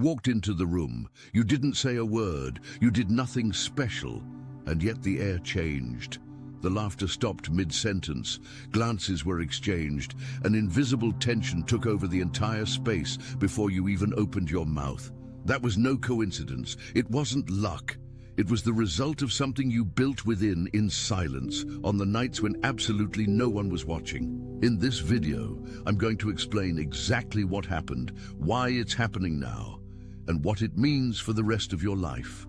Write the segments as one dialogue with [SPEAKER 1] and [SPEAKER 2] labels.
[SPEAKER 1] walked into the room, you didn't say a word, you did nothing special, and yet the air changed. The laughter stopped mid-sentence, glances were exchanged, an invisible tension took over the entire space before you even opened your mouth. That was no coincidence, it wasn't luck. It was the result of something you built within in silence, on the nights when absolutely no one was watching. In this video, I'm going to explain exactly what happened, why it's happening now, and what it means for the rest of your life.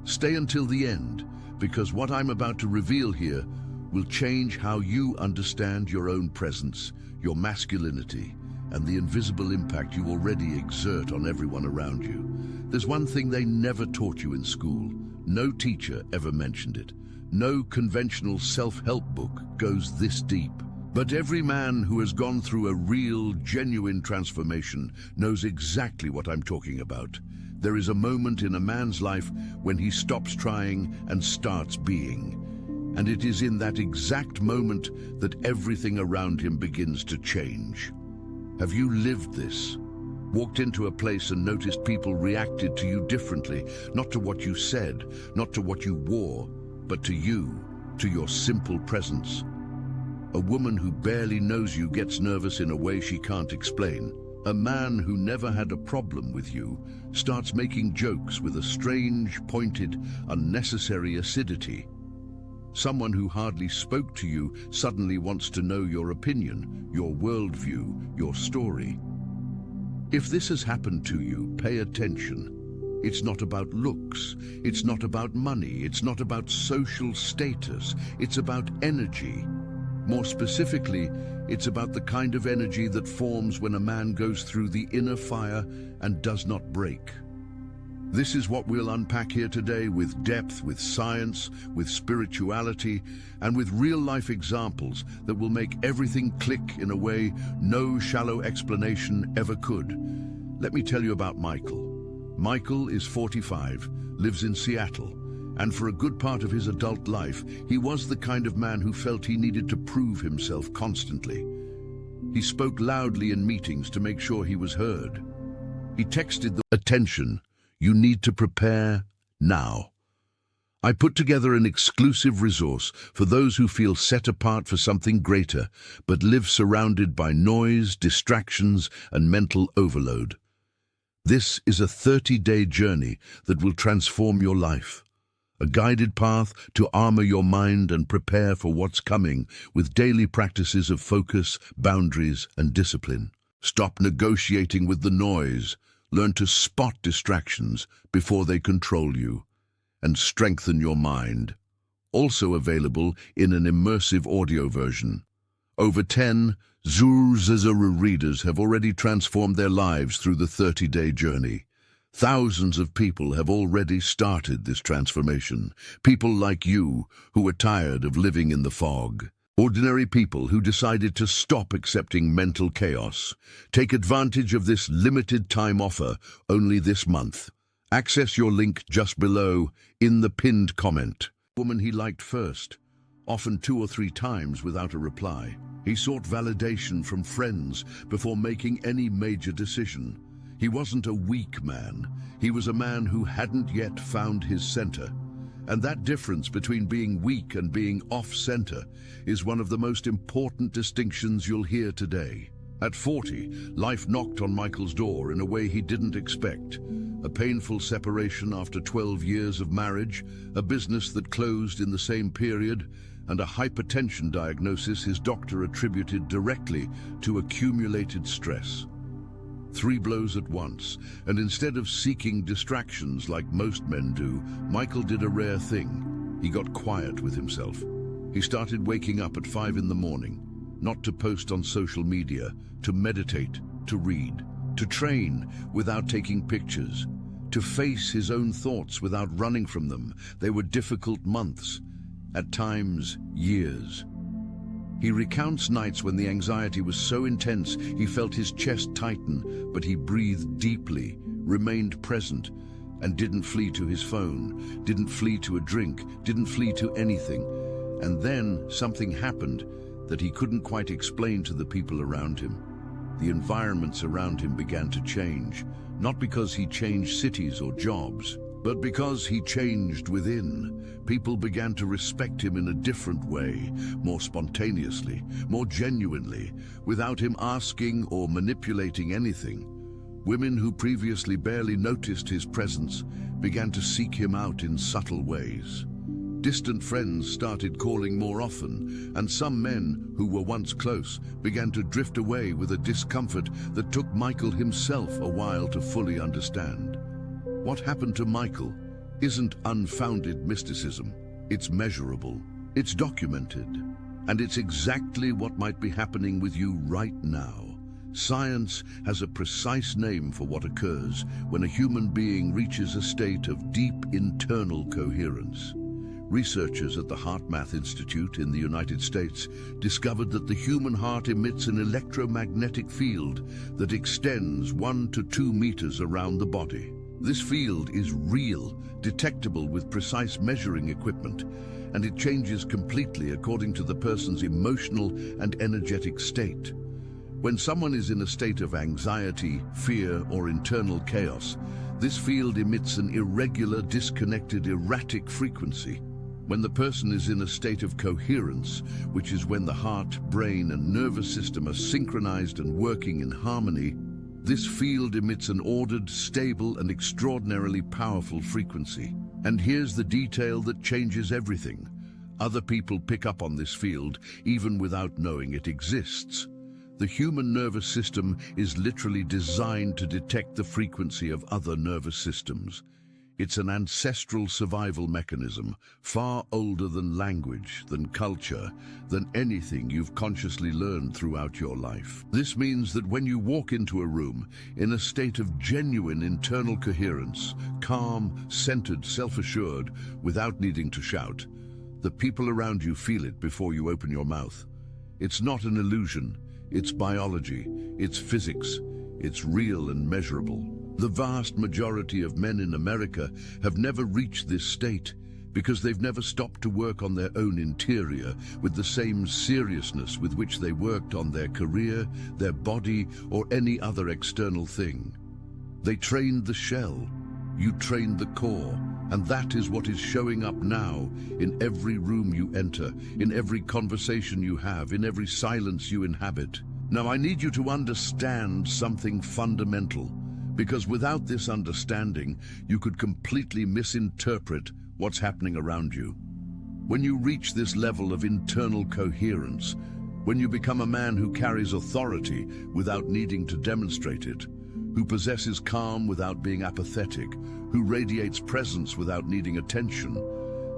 [SPEAKER 1] Stay until the end, because what I'm about to reveal here will change how you understand your own presence, your masculinity, and the invisible impact you already exert on everyone around you. There's one thing they never taught you in school. No teacher ever mentioned it. No conventional self-help book goes this deep. But every man who has gone through a real, genuine transformation knows exactly what I'm talking about. There is a moment in a man's life when he stops trying and starts being. And it is in that exact moment that everything around him begins to change. Have you lived this? Walked into a place and noticed people reacted to you differently, not to what you said, not to what you wore, but to you, to your simple presence. A woman who barely knows you gets nervous in a way she can't explain. A man who never had a problem with you starts making jokes with a strange, pointed, unnecessary acidity. Someone who hardly spoke to you suddenly wants to know your opinion, your worldview, your story. If this has happened to you, pay attention. It's not about looks, it's not about money, it's not about social status, it's about energy. More specifically, it's about the kind of energy that forms when a man goes through the inner fire and does not break. This is what we'll unpack here today with depth, with science, with spirituality, and with real-life examples that will make everything click in a way no shallow explanation ever could. Let me tell you about Michael. Michael is 45, lives in Seattle, and for a good part of his adult life, he was the kind of man who felt he needed to prove himself constantly. He spoke loudly in meetings to make sure he was heard. He texted the attention. You need to prepare now. I put together an exclusive resource for those who feel set apart for something greater, but live surrounded by noise, distractions, and mental overload. This is a 30-day journey that will transform your life. A guided path to armor your mind and prepare for what's coming with daily practices of focus, boundaries, and discipline. Stop negotiating with the noise. Learn to spot distractions before they control you, and strengthen your mind. Also available in an immersive audio version. Over 10 Zuru readers have already transformed their lives through the 30-day journey. Thousands of people have already started this transformation. People like you who are tired of living in the fog. Ordinary people who decided to stop accepting mental chaos. Take advantage of this limited time offer only this month. Access your link just below in the pinned comment. Woman he liked first, often 2 or 3 times without a reply. He sought validation from friends before making any major decision. He wasn't a weak man. He was a man who hadn't yet found his center. And that difference between being weak and being off-center is one of the most important distinctions you'll hear today. At 40, life knocked on Michael's door in a way he didn't expect. A painful separation after 12 years of marriage, a business that closed in the same period, and a hypertension diagnosis his doctor attributed directly to accumulated stress. 3 blows at once, and instead of seeking distractions like most men do, Michael did a rare thing. He got quiet with himself. He started waking up at 5 in the morning, not to post on social media, to meditate, to read, to train without taking pictures, to face his own thoughts without running from them. They were difficult months, at times years. He recounts nights when the anxiety was so intense he felt his chest tighten, but he breathed deeply, remained present, and didn't flee to his phone, didn't flee to a drink, didn't flee to anything. And then something happened that he couldn't quite explain to the people around him. the environments around him began to change, not because he changed cities or jobs, but because he changed within. People began to respect him in a different way, more spontaneously, more genuinely, without him asking or manipulating anything. Women who previously barely noticed his presence began to seek him out in subtle ways. Distant friends started calling more often, and some men who were once close began to drift away with a discomfort that took Michael himself a while to fully understand. What happened to Michael isn't unfounded mysticism. It's measurable, it's documented, and it's exactly what might be happening with you right now. Science has a precise name for what occurs when a human being reaches a state of deep internal coherence. Researchers at the HeartMath Institute in the United States discovered that the human heart emits an electromagnetic field that extends 1 to 2 meters around the body. This field is real, detectable with precise measuring equipment, and it changes completely according to the person's emotional and energetic state. When someone is in a state of anxiety, fear, or internal chaos, this field emits an irregular, disconnected, erratic frequency. When the person is in a state of coherence, which is when the heart, brain, and nervous system are synchronized and working in harmony, this field emits an ordered, stable, and extraordinarily powerful frequency. And here's the detail that changes everything. Other people pick up on this field, even without knowing it exists. The human nervous system is literally designed to detect the frequency of other nervous systems. It's an ancestral survival mechanism, far older than language, than culture, than anything you've consciously learned throughout your life. This means that when you walk into a room in a state of genuine internal coherence, calm, centered, self-assured, without needing to shout, the people around you feel it before you open your mouth. It's not an illusion. It's biology, it's physics, it's real and measurable. The vast majority of men in America have never reached this state because they've never stopped to work on their own interior with the same seriousness with which they worked on their career, their body, or any other external thing. They trained the shell, you trained the core, and that is what is showing up now in every room you enter, in every conversation you have, in every silence you inhabit. Now, I need you to understand something fundamental, because without this understanding, you could completely misinterpret what's happening around you. When you reach this level of internal coherence, when you become a man who carries authority without needing to demonstrate it, who possesses calm without being apathetic, who radiates presence without needing attention,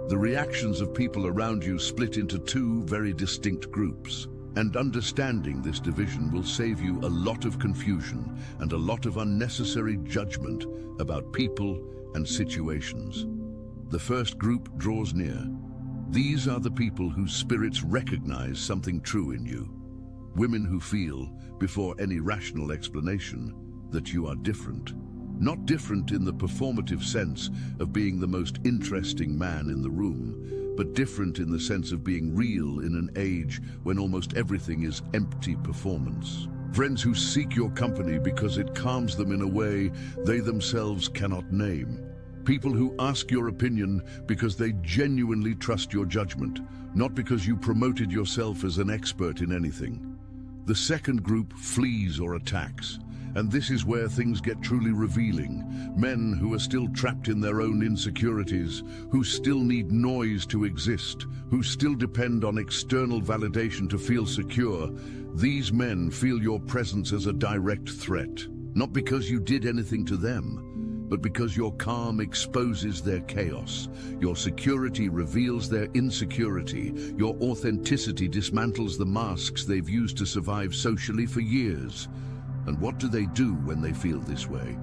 [SPEAKER 1] the reactions of people around you split into 2 very distinct groups. And understanding this division will save you a lot of confusion and a lot of unnecessary judgment about people and situations. The first group draws near. These are the people whose spirits recognize something true in you. Women who feel, before any rational explanation, that you are different. Not different in the performative sense of being the most interesting man in the room, but different in the sense of being real in an age when almost everything is empty performance. Friends who seek your company because it calms them in a way they themselves cannot name. People who ask your opinion because they genuinely trust your judgment, not because you promoted yourself as an expert in anything. The second group flees or attacks. And this is where things get truly revealing. Men who are still trapped in their own insecurities, who still need noise to exist, who still depend on external validation to feel secure. These men feel your presence as a direct threat, not because you did anything to them, but because your calm exposes their chaos. Your security reveals their insecurity. Your authenticity dismantles the masks they've used to survive socially for years. And what do they do when they feel this way?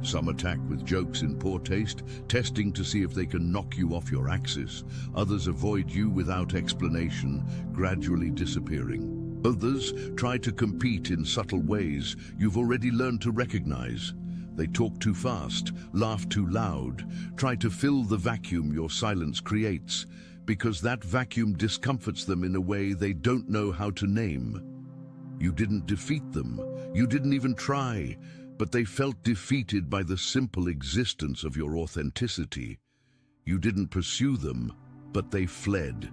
[SPEAKER 1] Some attack with jokes in poor taste, testing to see if they can knock you off your axis. Others avoid you without explanation, gradually disappearing. Others try to compete in subtle ways you've already learned to recognize. They talk too fast, laugh too loud, try to fill the vacuum your silence creates, because that vacuum discomforts them in a way they don't know how to name. You didn't defeat them, You didn't even try, but they felt defeated by the simple existence of your authenticity. You didn't pursue them, but they fled.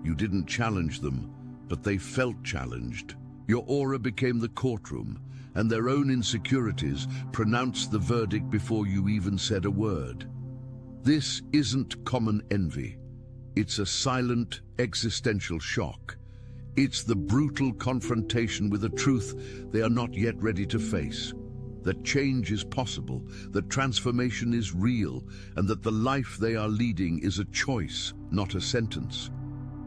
[SPEAKER 1] You didn't challenge them, but they felt challenged. Your aura became the courtroom, and their own insecurities pronounced the verdict before you even said a word. This isn't common envy. It's a silent, existential shock. It's the brutal confrontation with a truth they are not yet ready to face. That change is possible, that transformation is real, and that the life they are leading is a choice, not a sentence.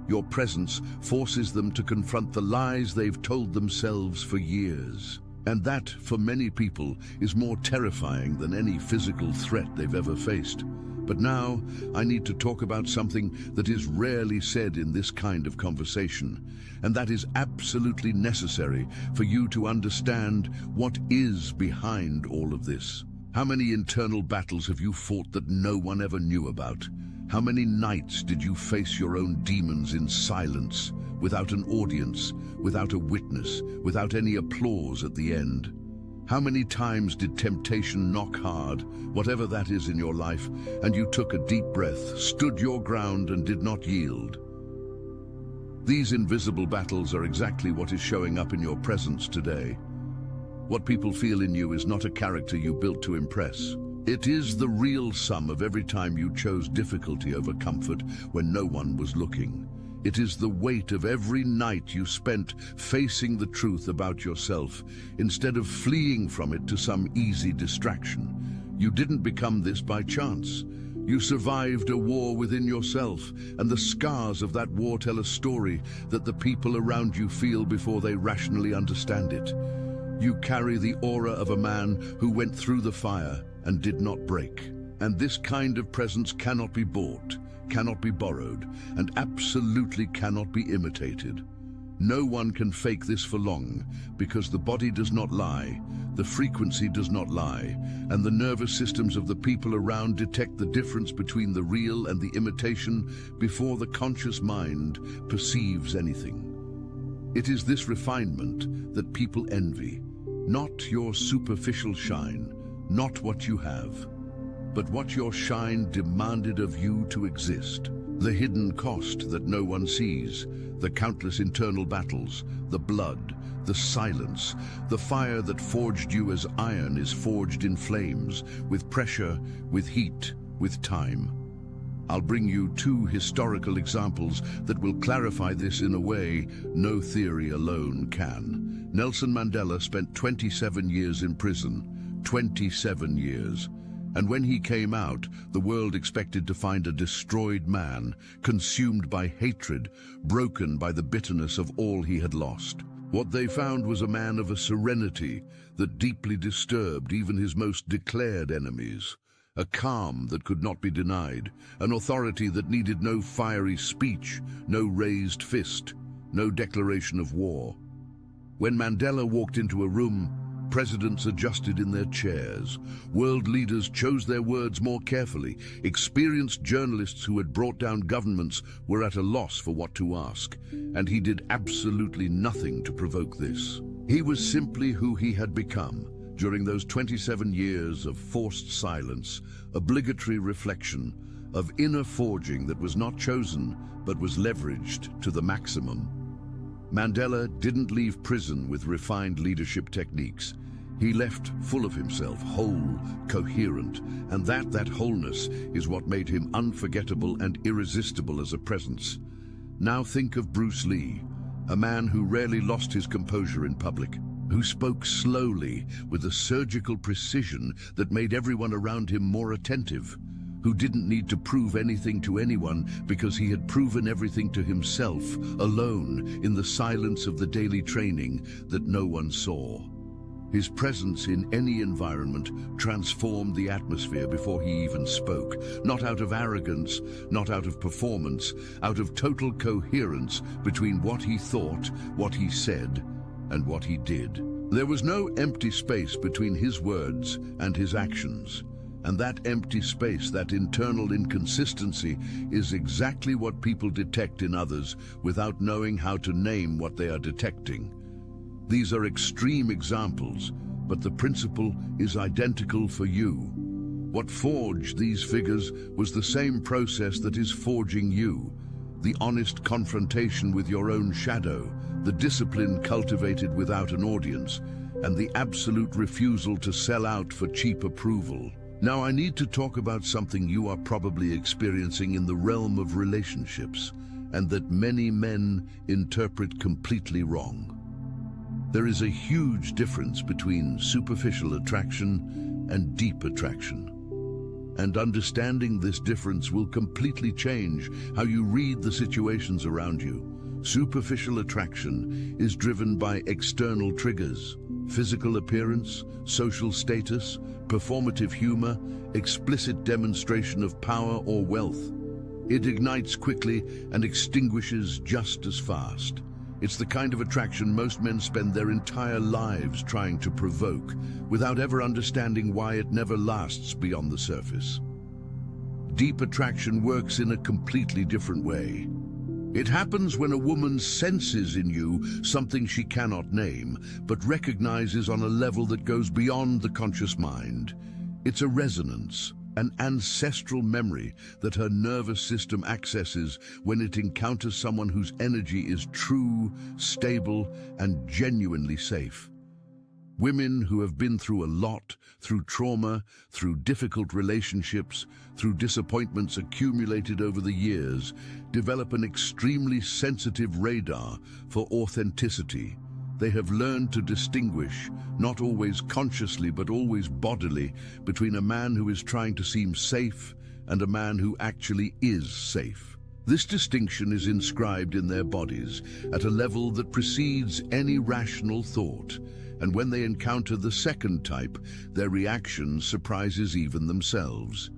[SPEAKER 1] Your presence forces them to confront the lies they've told themselves for years. And that, for many people, is more terrifying than any physical threat they've ever faced. But now, I need to talk about something that is rarely said in this kind of conversation, and that is absolutely necessary for you to understand what is behind all of this. How many internal battles have you fought that no one ever knew about? How many nights did you face your own demons in silence, without an audience, without a witness, without any applause at the end? How many times did temptation knock hard, whatever that is in your life, and you took a deep breath, stood your ground, and did not yield? These invisible battles are exactly what is showing up in your presence today. What people feel in you is not a character you built to impress. It is the real sum of every time you chose difficulty over comfort when no one was looking. It is the weight of every night you spent facing the truth about yourself, instead of fleeing from it to some easy distraction. You didn't become this by chance. You survived a war within yourself, and the scars of that war tell a story that the people around you feel before they rationally understand it. You carry the aura of a man who went through the fire and did not break. And this kind of presence cannot be bought, cannot be borrowed, and absolutely cannot be imitated. No one can fake this for long, because the body does not lie, the frequency does not lie, and the nervous systems of the people around detect the difference between the real and the imitation before the conscious mind perceives anything. It is this refinement that people envy, not your superficial shine, not what you have, but what your shine demanded of you to exist. The hidden cost that no one sees, the countless internal battles, the blood, the silence, the fire that forged you as iron is forged in flames, with pressure, with heat, with time. I'll bring you two historical examples that will clarify this in a way no theory alone can. Nelson Mandela spent 27 years in prison, 27 years. And when he came out, the world expected to find a destroyed man, consumed by hatred, broken by the bitterness of all he had lost. What they found was a man of a serenity that deeply disturbed even his most declared enemies, a calm that could not be denied, an authority that needed no fiery speech, no raised fist, no declaration of war. When Mandela walked into a room, presidents adjusted in their chairs. World leaders chose their words more carefully. Experienced journalists who had brought down governments were at a loss for what to ask, and he did absolutely nothing to provoke this. He was simply who he had become during those 27 years of forced silence, obligatory reflection, of inner forging that was not chosen but was leveraged to the maximum. Mandela didn't leave prison with refined leadership techniques. He left full of himself, whole, coherent, and that wholeness is what made him unforgettable and irresistible as a presence. Now think of Bruce Lee, a man who rarely lost his composure in public, who spoke slowly with a surgical precision that made everyone around him more attentive, who didn't need to prove anything to anyone because he had proven everything to himself, alone, in the silence of the daily training that no one saw. His presence in any environment transformed the atmosphere before he even spoke, not out of arrogance, not out of performance, out of total coherence between what he thought, what he said, and what he did. There was no empty space between his words and his actions. And that empty space, that internal inconsistency, is exactly what people detect in others without knowing how to name what they are detecting. These are extreme examples, but the principle is identical for you. What forged these figures was the same process that is forging you: the honest confrontation with your own shadow, the discipline cultivated without an audience, and the absolute refusal to sell out for cheap approval. Now I need to talk about something you are probably experiencing in the realm of relationships, and that many men interpret completely wrong. There is a huge difference between superficial attraction and deep attraction. And understanding this difference will completely change how you read the situations around you. Superficial attraction is driven by external triggers: physical appearance, social status, performative humor, explicit demonstration of power or wealth. It ignites quickly and extinguishes just as fast. It's the kind of attraction most men spend their entire lives trying to provoke, without ever understanding why it never lasts beyond the surface. Deep attraction works in a completely different way. It happens when a woman senses in you something she cannot name, but recognizes on a level that goes beyond the conscious mind. It's a resonance, an ancestral memory that her nervous system accesses when it encounters someone whose energy is true, stable, and genuinely safe. Women who have been through a lot, through trauma, through difficult relationships, through disappointments accumulated over the years, develop an extremely sensitive radar for authenticity. They have learned to distinguish, not always consciously but always bodily, between a man who is trying to seem safe and a man who actually is safe. This distinction is inscribed in their bodies at a level that precedes any rational thought, and when they encounter the second type, their reaction surprises even themselves.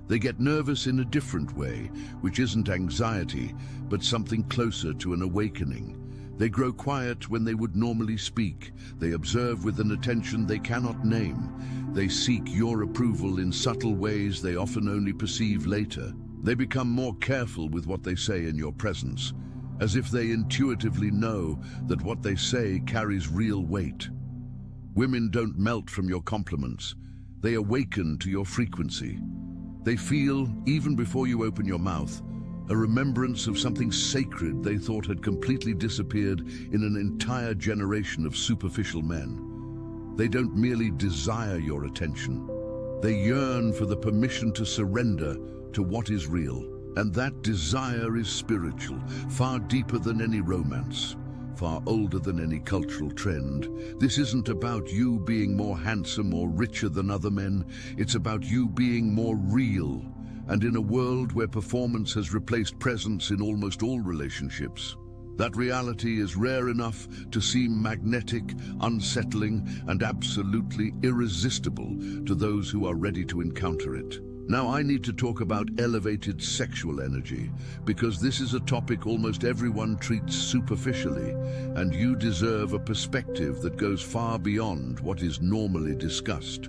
[SPEAKER 1] They get nervous in a different way, which isn't anxiety, but something closer to an awakening. They grow quiet when they would normally speak. They observe with an attention they cannot name. They seek your approval in subtle ways they often only perceive later. They become more careful with what they say in your presence, as if they intuitively know that what they say carries real weight. Women don't melt from your compliments. They awaken to your frequency. They feel, even before you open your mouth, a remembrance of something sacred they thought had completely disappeared in an entire generation of superficial men. They don't merely desire your attention. They yearn for the permission to surrender to what is real. And that desire is spiritual, far deeper than any romance, far older than any cultural trend. This isn't about you being more handsome or richer than other men. It's about you being more real. And in a world where performance has replaced presence in almost all relationships, that reality is rare enough to seem magnetic, unsettling, and absolutely irresistible to those who are ready to encounter it. Now I need to talk about elevated sexual energy, because this is a topic almost everyone treats superficially, and you deserve a perspective that goes far beyond what is normally discussed.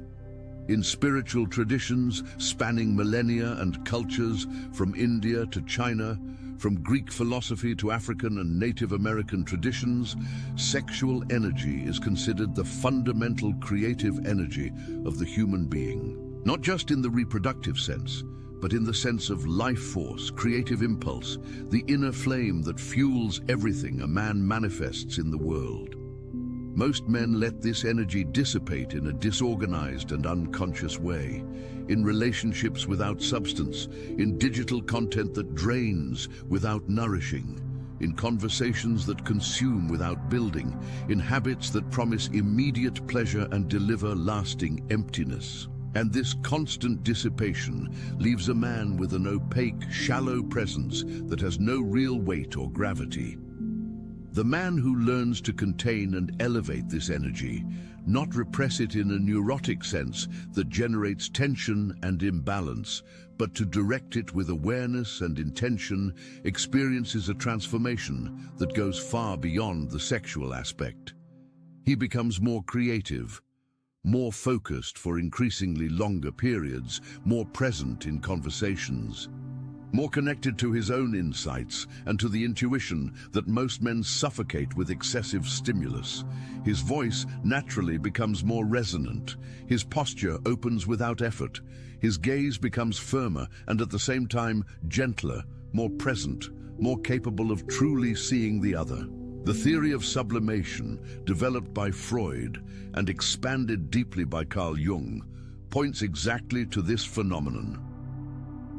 [SPEAKER 1] In spiritual traditions spanning millennia and cultures, from India to China, from Greek philosophy to African and Native American traditions, sexual energy is considered the fundamental creative energy of the human being. Not just in the reproductive sense, but in the sense of life force, creative impulse, the inner flame that fuels everything a man manifests in the world. Most men let this energy dissipate in a disorganized and unconscious way, in relationships without substance, in digital content that drains without nourishing, in conversations that consume without building, in habits that promise immediate pleasure and deliver lasting emptiness. And this constant dissipation leaves a man with an opaque, shallow presence that has no real weight or gravity. The man who learns to contain and elevate this energy, not repress it in a neurotic sense that generates tension and imbalance, but to direct it with awareness and intention, experiences a transformation that goes far beyond the sexual aspect. He becomes more creative, more focused for increasingly longer periods, more present in conversations. more connected to his own insights and to the intuition that most men suffocate with excessive stimulus. His voice naturally becomes more resonant. His posture opens without effort. His gaze becomes firmer and at the same time gentler, more present, more capable of truly seeing the other. The theory of sublimation, developed by Freud and expanded deeply by Carl Jung, points exactly to this phenomenon.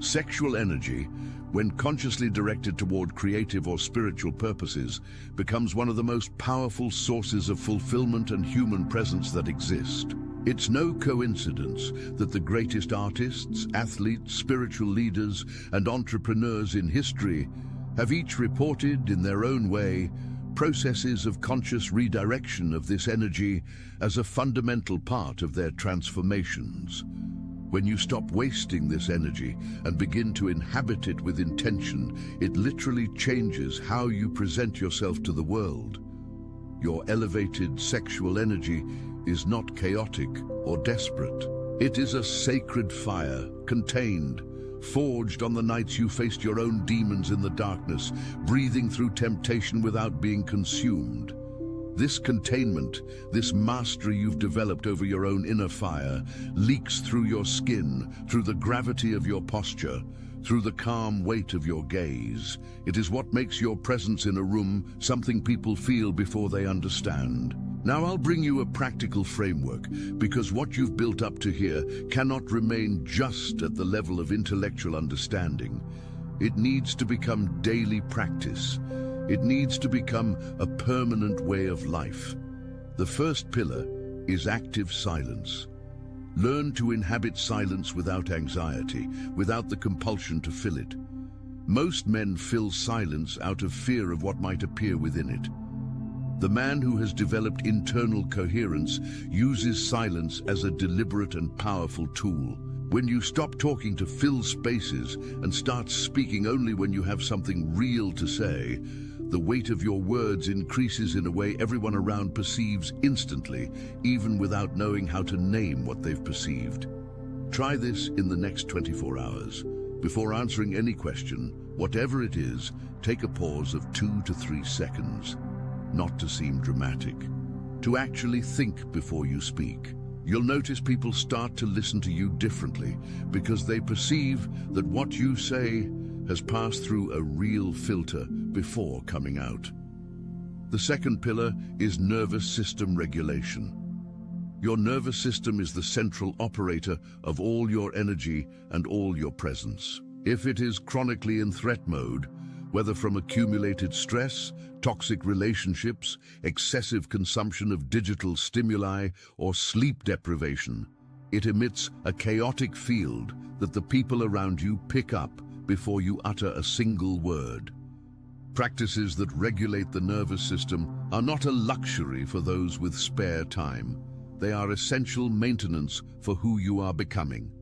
[SPEAKER 1] Sexual energy, when consciously directed toward creative or spiritual purposes, becomes one of the most powerful sources of fulfillment and human presence that exist. It's no coincidence that the greatest artists, athletes, spiritual leaders, and entrepreneurs in history have each reported, in their own way, processes of conscious redirection of this energy as a fundamental part of their transformations. When you stop wasting this energy and begin to inhabit it with intention, it literally changes how you present yourself to the world. Your elevated sexual energy is not chaotic or desperate. It is a sacred fire, contained, forged on the nights you faced your own demons in the darkness, breathing through temptation without being consumed. This containment, this mastery you've developed over your own inner fire, leaks through your skin, through the gravity of your posture, through the calm weight of your gaze. It is what makes your presence in a room something people feel before they understand. Now I'll bring you a practical framework, because what you've built up to here cannot remain just at the level of intellectual understanding. It needs to become daily practice. It needs to become a permanent way of life. The first pillar is active silence. Learn to inhabit silence without anxiety, without the compulsion to fill it. Most men fill silence out of fear of what might appear within it. The man who has developed internal coherence uses silence as a deliberate and powerful tool. When you stop talking to fill spaces and start speaking only when you have something real to say, the weight of your words increases in a way everyone around perceives instantly, even without knowing how to name what they've perceived. Try this in the next 24 hours. Before answering any question, whatever it is, take a pause of 2 to 3 seconds. Not to seem dramatic, to actually think before you speak. You'll notice people start to listen to you differently because they perceive that what you say has passed through a real filter before coming out. The second pillar is nervous system regulation. Your nervous system is the central operator of all your energy and all your presence. If it is chronically in threat mode, whether from accumulated stress, toxic relationships, excessive consumption of digital stimuli, or sleep deprivation, it emits a chaotic field that the people around you pick up before you utter a single word. Practices that regulate the nervous system are not a luxury for those with spare time. They are essential maintenance for who you are becoming.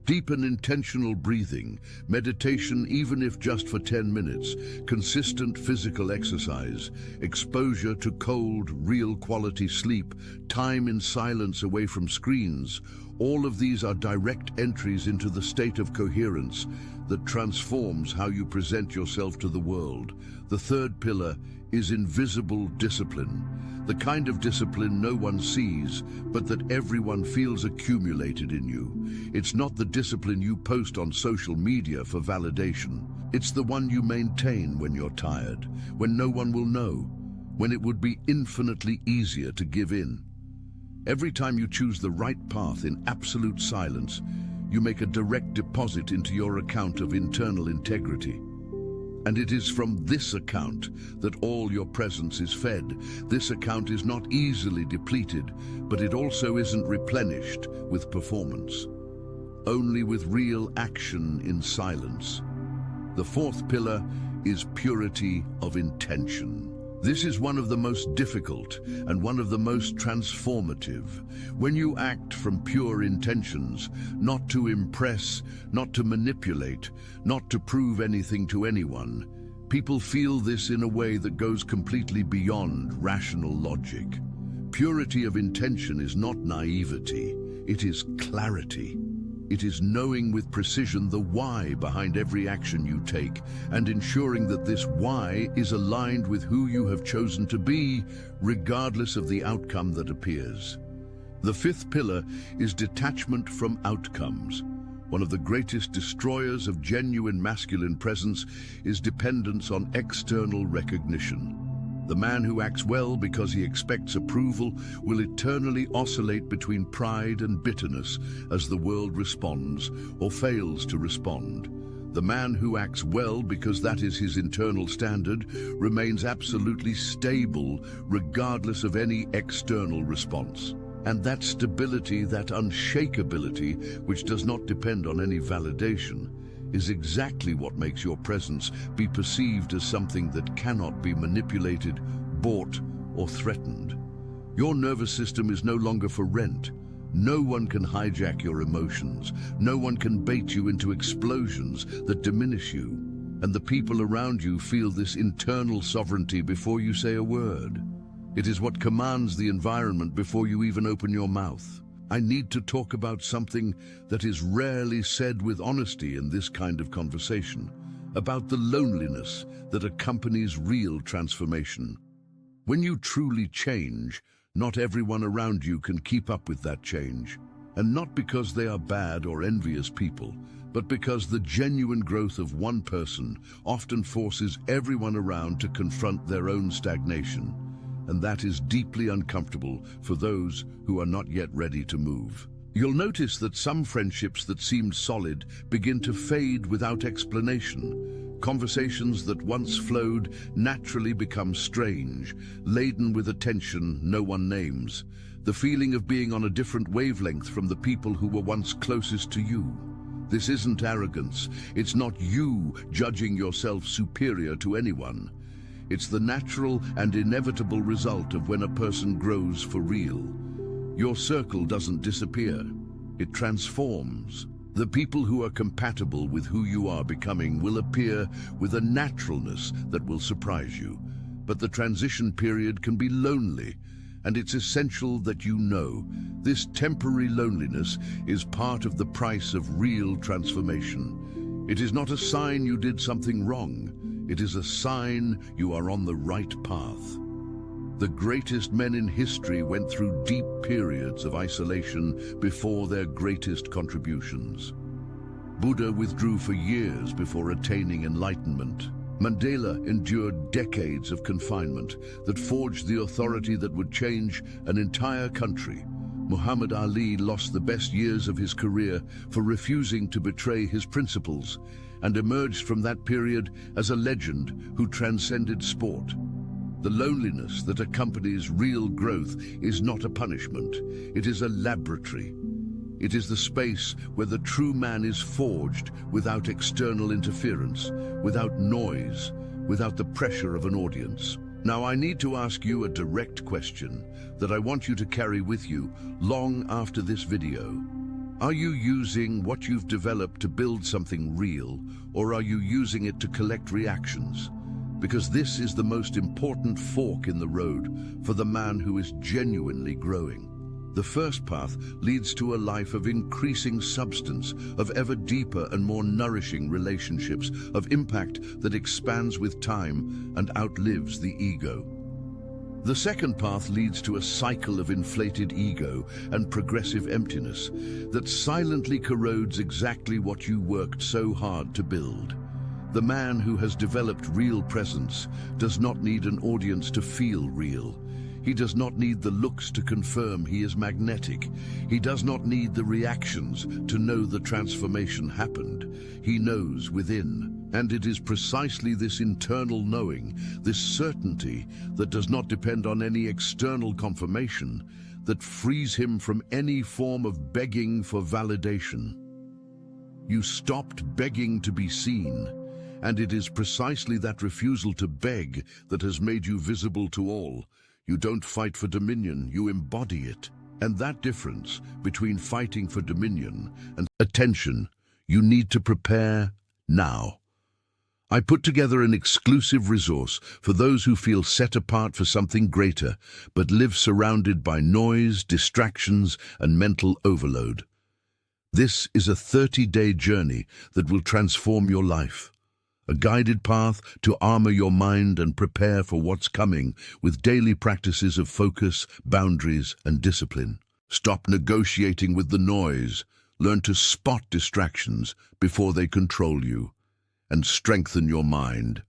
[SPEAKER 1] Deep and intentional breathing, meditation even if just for 10 minutes, consistent physical exercise, exposure to cold, real quality sleep, time in silence away from screens, all of these are direct entries into the state of coherence that transforms how you present yourself to the world. The third pillar is invisible discipline, the kind of discipline no one sees, but that everyone feels accumulated in you. It's not the discipline you post on social media for validation. It's the one you maintain when you're tired, when no one will know, when it would be infinitely easier to give in. Every time you choose the right path in absolute silence, you make a direct deposit into your account of internal integrity. And it is from this account that all your presence is fed. This account is not easily depleted, but it also isn't replenished with performance. Only with real action in silence. The fourth pillar is purity of intention. This is one of the most difficult and one of the most transformative. When you act from pure intentions, not to impress, not to manipulate, not to prove anything to anyone, people feel this in a way that goes completely beyond rational logic. Purity of intention is not naivety, it is clarity. It is knowing with precision the why behind every action you take and ensuring that this why is aligned with who you have chosen to be, regardless of the outcome that appears. The fifth pillar is detachment from outcomes. One of the greatest destroyers of genuine masculine presence is dependence on external recognition. The man who acts well because he expects approval will eternally oscillate between pride and bitterness as the world responds or fails to respond. The man who acts well because that is his internal standard remains absolutely stable regardless of any external response. And that stability, that unshakability, which does not depend on any validation, is exactly what makes your presence be perceived as something that cannot be manipulated, bought, or threatened. Your nervous system is no longer for rent. No one can hijack your emotions. No one can bait you into explosions that diminish you. And the people around you feel this internal sovereignty before you say a word. It is what commands the environment before you even open your mouth. I need to talk about something that is rarely said with honesty in this kind of conversation, about the loneliness that accompanies real transformation. When you truly change, not everyone around you can keep up with that change, and not because they are bad or envious people, but because the genuine growth of one person often forces everyone around to confront their own stagnation. And that is deeply uncomfortable for those who are not yet ready to move. You'll notice that some friendships that seemed solid begin to fade without explanation. Conversations that once flowed naturally become strange, laden with a tension no one names. The feeling of being on a different wavelength from the people who were once closest to you. This isn't arrogance. It's not you judging yourself superior to anyone. It's the natural and inevitable result of when a person grows for real. Your circle doesn't disappear, it transforms. The people who are compatible with who you are becoming will appear with a naturalness that will surprise you. But the transition period can be lonely, and it's essential that you know this temporary loneliness is part of the price of real transformation. It is not a sign you did something wrong. It is a sign you are on the right path. The greatest men in history went through deep periods of isolation before their greatest contributions. Buddha withdrew for years before attaining enlightenment. Mandela endured decades of confinement that forged the authority that would change an entire country. Muhammad Ali lost the best years of his career for refusing to betray his principles, and emerged from that period as a legend who transcended sport. The loneliness that accompanies real growth is not a punishment, it is a laboratory. It is the space where the true man is forged without external interference, without noise, without the pressure of an audience. Now I need to ask you a direct question that I want you to carry with you long after this video. Are you using what you've developed to build something real, or are you using it to collect reactions? Because this is the most important fork in the road for the man who is genuinely growing. The first path leads to a life of increasing substance, of ever deeper and more nourishing relationships, of impact that expands with time and outlives the ego. The second path leads to a cycle of inflated ego and progressive emptiness that silently corrodes exactly what you worked so hard to build. The man who has developed real presence does not need an audience to feel real. He does not need the looks to confirm he is magnetic. He does not need the reactions to know the transformation happened. He knows within. And it is precisely this internal knowing, this certainty that does not depend on any external confirmation, that frees him from any form of begging for validation. You stopped begging to be seen, and it is precisely that refusal to beg that has made you visible to all. You don't fight for dominion, you embody it. And that difference between fighting for dominion and attention, you need to prepare now. I put together an exclusive resource for those who feel set apart for something greater, but live surrounded by noise, distractions, and mental overload. This is a 30-day journey that will transform your life. A guided path to armor your mind and prepare for what's coming with daily practices of focus, boundaries, and discipline. Stop negotiating with the noise. Learn to spot distractions before they control you, and strengthen your mind.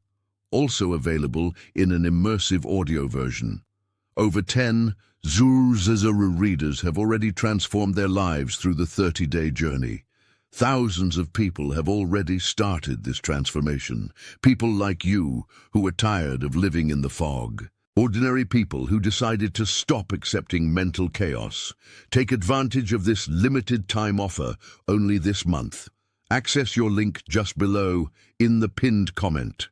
[SPEAKER 1] Also available in an immersive audio version. Over 10 Zuru readers have already transformed their lives through the 30-day journey. Thousands of people have already started this transformation. People like you who are tired of living in the fog. Ordinary people who decided to stop accepting mental chaos. Take advantage of this limited time offer only this month. Access your link just below in the pinned comment.